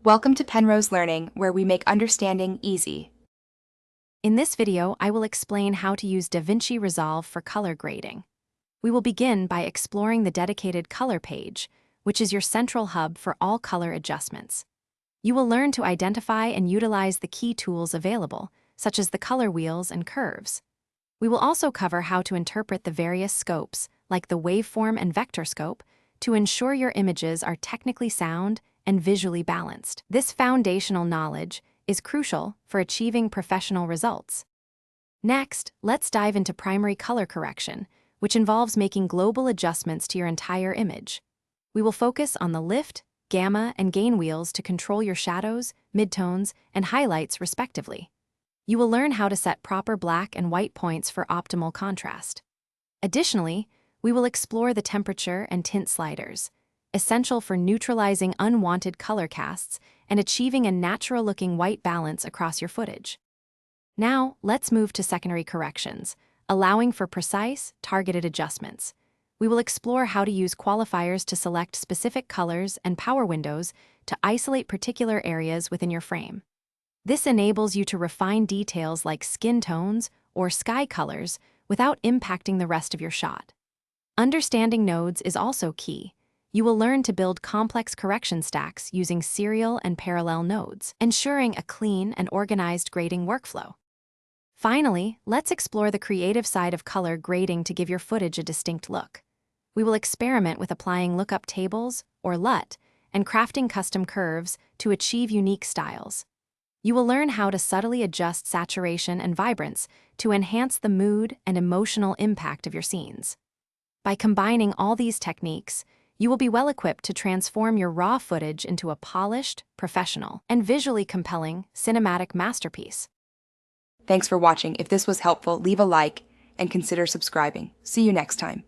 Welcome to Penrose Learning, where we make understanding easy. In this video, I will explain how to use DaVinci Resolve for color grading. We will begin by exploring the dedicated color page, which is your central hub for all color adjustments. You will learn to identify and utilize the key tools available, such as the color wheels and curves. We will also cover how to interpret the various scopes, like the waveform and vector scope, to ensure your images are technically sound and visually balanced. This foundational knowledge is crucial for achieving professional results. Next, let's dive into primary color correction, which involves making global adjustments to your entire image. We will focus on the lift, gamma, and gain wheels to control your shadows, midtones, and highlights respectively. You will learn how to set proper black and white points for optimal contrast. Additionally, we will explore the temperature and tint sliders, essential for neutralizing unwanted color casts and achieving a natural-looking white balance across your footage. Now, let's move to secondary corrections, allowing for precise, targeted adjustments. We will explore how to use qualifiers to select specific colors and power windows to isolate particular areas within your frame. This enables you to refine details like skin tones or sky colors without impacting the rest of your shot. Understanding nodes is also key. You will learn to build complex correction stacks using serial and parallel nodes, ensuring a clean and organized grading workflow. Finally, let's explore the creative side of color grading to give your footage a distinct look. We will experiment with applying lookup tables, or LUT, and crafting custom curves to achieve unique styles. You will learn how to subtly adjust saturation and vibrance to enhance the mood and emotional impact of your scenes. By combining all these techniques, you will be well equipped to transform your raw footage into a polished, professional, and visually compelling cinematic masterpiece. Thanks for watching. If this was helpful, leave a like and consider subscribing. See you next time.